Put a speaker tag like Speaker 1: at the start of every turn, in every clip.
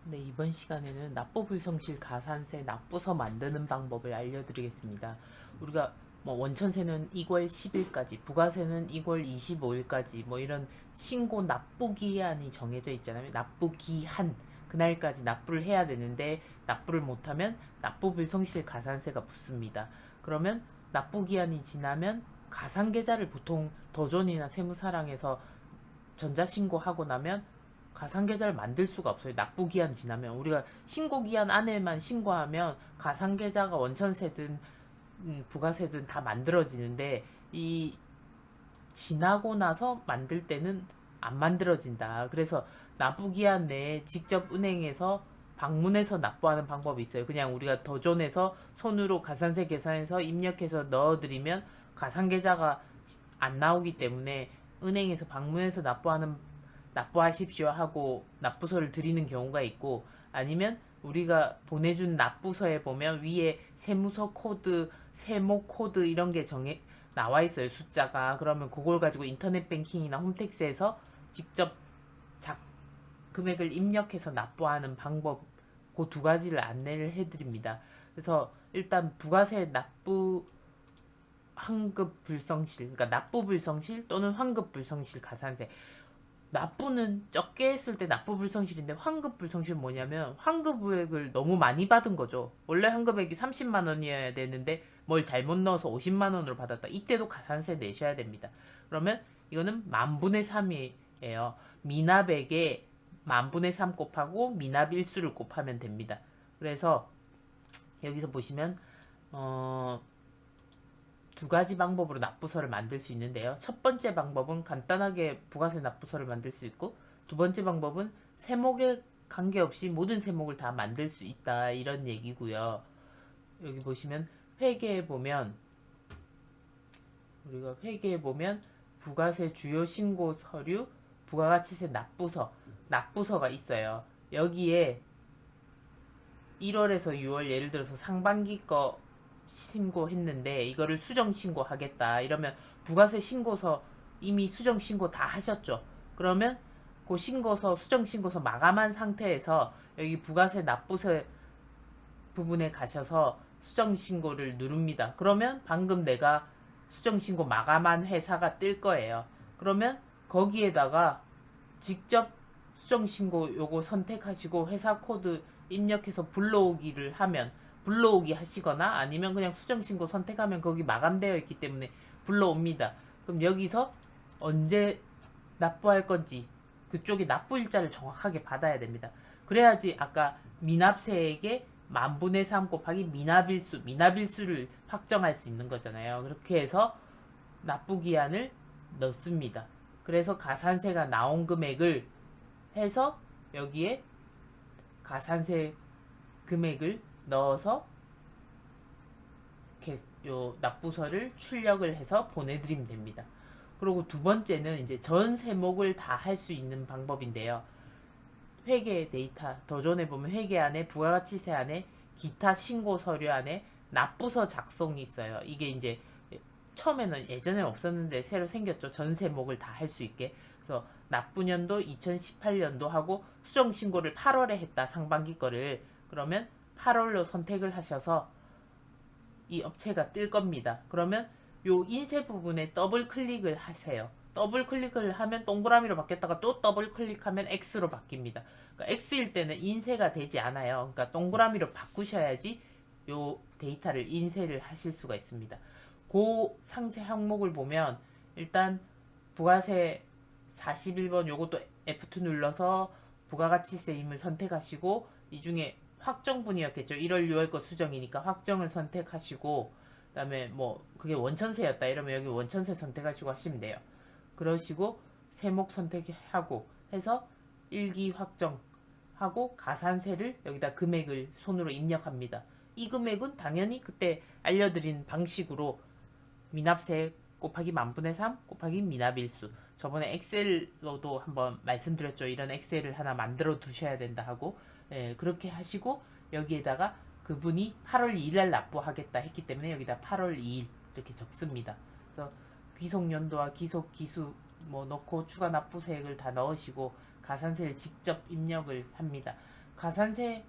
Speaker 1: 네, 이번 시간에는 납부불성실 가산세 납부서 만드는 방법을 알려드리겠습니다. 우리가 뭐 원천세는 2월 10일까지, 부가세는 2월 25일까지 뭐 이런 신고 납부기한이 정해져 있잖아요. 납부기한 그날까지 납부를 해야 되는데 납부를 못하면 납부불성실 가산세가 붙습니다. 그러면 납부기한이 지나면 가상계좌를 보통 더존이나 세무사랑에서 전자신고하고 나면 가상계좌를 만들 수가 없어요. 납부기한 지나면. 우리가 신고기한 안에만 신고하면 가상계좌가 원천세든 부가세든 다 만들어지는데 이 지나고 나서 만들 때는 안 만들어진다. 그래서 납부기한 내에 직접 은행에서 방문해서 납부하는 방법이 있어요. 그냥 우리가 더존에서 손으로 가산세 계산해서 입력해서 넣어드리면 가상계좌가 안 나오기 때문에 은행에서 방문해서 납부하십시오 하고 납부서를 드리는 경우가 있고, 아니면 우리가 보내준 납부서에 보면 위에 세무서 코드, 세모 코드 이런 게 나와 있어요. 숫자가. 그러면 그걸 가지고 인터넷 뱅킹이나 홈택스에서 직접 작 금액을 입력해서 납부하는 방법, 그 두 가지를 안내를 해드립니다. 그래서 일단 부가세 납부 환급 불성실, 그러니까 납부 불성실 또는 환급 불성실 가산세. 납부는 적게 했을 때 납부 불성실인데 환급 불성실은 뭐냐면 환급액을 너무 많이 받은 거죠. 원래 환급액이 30만 원이어야 되는데 뭘 잘못 넣어서 50만 원으로 받았다. 이때도 가산세 내셔야 됩니다. 그러면 이거는 만분의 3이에요. 미납액에 만분의 3 곱하고 미납 일수를 곱하면 됩니다. 그래서 여기서 보시면 두 가지 방법으로 납부서를 만들 수 있는데요. 첫 번째 방법은 간단하게 부가세 납부서를 만들 수 있고, 두 번째 방법은 세목에 관계없이 모든 세목을 다 만들 수 있다, 이런 얘기고요. 여기 보시면 회계에 보면, 우리가 회계에 보면 부가세 주요 신고 서류, 부가가치세 납부서가 있어요. 여기에 1월에서 6월 예를 들어서 상반기 거 신고했는데 이거를 수정 신고하겠다 이러면, 부가세 신고서 이미 수정 신고 다 하셨죠. 그러면 그 신고서, 수정 신고서 마감한 상태에서 여기 부가세 납부세 부분에 가셔서 수정 신고를 누릅니다. 그러면 방금 내가 수정 신고 마감한 회사가 뜰 거예요. 그러면 거기에다가 직접 수정 신고 요거 선택하시고 회사 코드 입력해서 불러오기를 하면, 불러오기 하시거나 아니면 그냥 수정 신고 선택하면 거기 마감되어 있기 때문에 불러옵니다. 그럼 여기서 언제 납부할 건지 그쪽에 납부 일자를 정확하게 받아야 됩니다. 그래야지 아까 미납세액의 만분의 3 곱하기 미납일수를 확정할 수 있는 거잖아요. 그렇게 해서 납부기한을 넣습니다. 그래서 가산세가 나온 금액을 해서 여기에 가산세 금액을 넣어서 요 납부서를 출력을 해서 보내드리면 됩니다. 그리고 두 번째는 이제 전 세목을 다 할 수 있는 방법인데요. 회계 데이터 더존에 보면 회계 안에 부가가치세 안에 기타 신고 서류 안에 납부서 작성이 있어요. 이게 이제 처음에는 예전에 없었는데 새로 생겼죠. 전 세목을 다 할 수 있게. 그래서 납부년도 2018년도 하고 수정 신고를 8월에 했다. 상반기 거를. 그러면 8월로 선택을 하셔서 이 업체가 뜰 겁니다. 그러면 요 인쇄 부분에 더블 클릭을 하세요. 더블 클릭을 하면 동그라미로 바뀌었다가 또 더블 클릭하면 X로 바뀝니다. 그러니까 X일 때는 인쇄가 되지 않아요. 그러니까 동그라미로 바꾸셔야지 요 데이터를 인쇄를 하실 수가 있습니다. 그 상세 항목을 보면 일단 부가세 41번 요것도 F2 눌러서 부가가치세임을 선택하시고, 이 중에 확정분이었겠죠. 1월 6월 거 수정이니까 확정을 선택하시고, 그다음에 뭐 그게 원천세였다 이러면 여기 원천세 선택하시고 하시면 돼요. 그러시고 세목 선택하고 해서 일기 확정하고 가산세를 여기다 금액을 손으로 입력합니다. 이 금액은 당연히 그때 알려드린 방식으로 미납세 곱하기 만분의 3 곱하기 미납일수, 저번에 엑셀로도 한번 말씀드렸죠. 이런 엑셀을 하나 만들어 두셔야 된다 하고, 그렇게 하시고 여기에다가 그분이 8월 2일 날 납부하겠다 했기 때문에 여기다 8월 2일 이렇게 적습니다. 그래서 귀속연도와 기수 뭐 넣고 추가 납부세액을 다 넣으시고 가산세를 직접 입력을 합니다. 가산세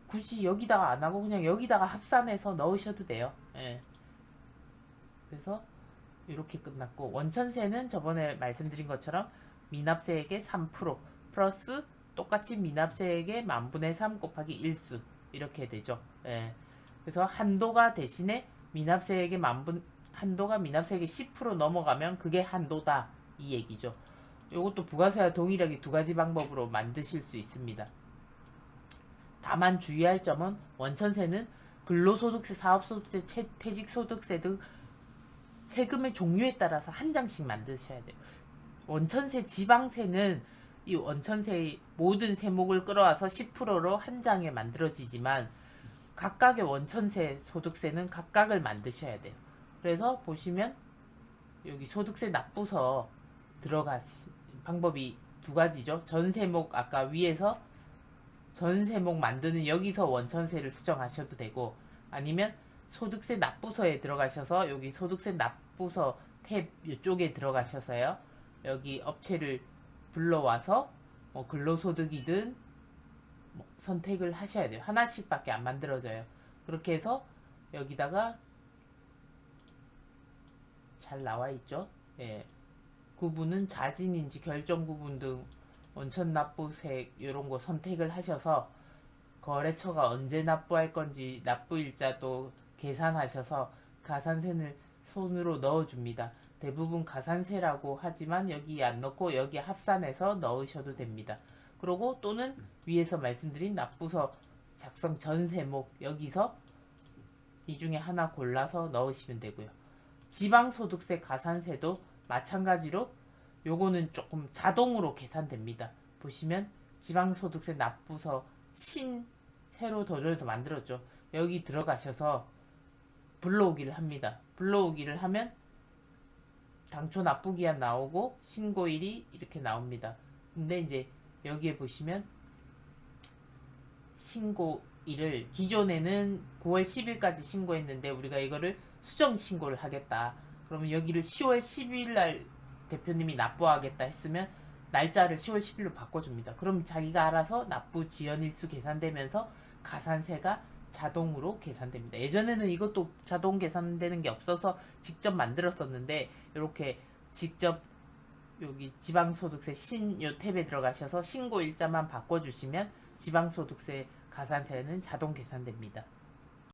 Speaker 1: 굳이 여기다가 안 하고 그냥 여기다가 합산해서 넣으셔도 돼요. 예. 그래서 이렇게 끝났고, 원천세는 저번에 말씀드린 것처럼 미납세액의 3% 플러스 똑같이 미납세액의 만분의 3 곱하기 일수 이렇게 되죠. 예. 그래서 한도가 대신에 미납세액의 한도가 미납세액의 10% 넘어가면 그게 한도다 이 얘기죠. 이것도 부가세와 동일하게 두 가지 방법으로 만드실 수 있습니다. 다만 주의할 점은 원천세는 근로소득세, 사업소득세, 퇴직소득세 등 세금의 종류에 따라서 한 장씩 만드셔야 돼요. 원천세, 지방세는 이 원천세의 모든 세목을 끌어와서 10%로 한 장에 만들어지지만 각각의 원천세, 소득세는 각각을 만드셔야 돼요. 그래서 보시면 여기 소득세 납부서 들어가시 방법이 두 가지죠. 전세목 아까 위에서 전세목 만드는 여기서 원천세를 수정하셔도 되고, 아니면 소득세 납부서에 들어가셔서 여기 소득세 납부서 탭 이쪽에 들어가셔서요. 여기 업체를 불러와서 뭐 근로소득이든 뭐 선택을 하셔야 돼요. 하나씩밖에 안 만들어져요. 그렇게 해서 여기다가 잘 나와 있죠. 예. 구분은 자진인지 결정 구분 등 원천 납부세 이런 거 선택을 하셔서 거래처가 언제 납부할 건지 납부일자도 계산하셔서 가산세를 손으로 넣어줍니다. 대부분 가산세라고 하지만 여기 안 넣고 여기 합산해서 넣으셔도 됩니다. 그리고 또는 위에서 말씀드린 납부서 작성 전세목 여기서 이 중에 하나 골라서 넣으시면 되고요. 지방소득세 가산세도 마찬가지로 요거는 조금 자동으로 계산됩니다. 보시면 지방소득세 납부서 새로 도전해서 만들었죠. 여기 들어가셔서 불러오기를 합니다. 불러오기를 하면 당초 납부기한 나오고 신고일이 이렇게 나옵니다. 근데 이제 여기에 보시면 신고일을 기존에는 9월 10일까지 신고했는데 우리가 이거를 수정 신고를 하겠다. 그러면 여기를 10월 10일 날 대표님이 납부하겠다 했으면 날짜를 10월 10일로 바꿔줍니다. 그럼 자기가 알아서 납부 지연일수 계산되면서 가산세가 자동으로 계산됩니다. 예전에는 이것도 자동 계산되는 게 없어서 직접 만들었었는데 이렇게 직접 여기 지방소득세 요 탭에 들어가셔서 신고 일자만 바꿔주시면 지방소득세 가산세는 자동 계산됩니다.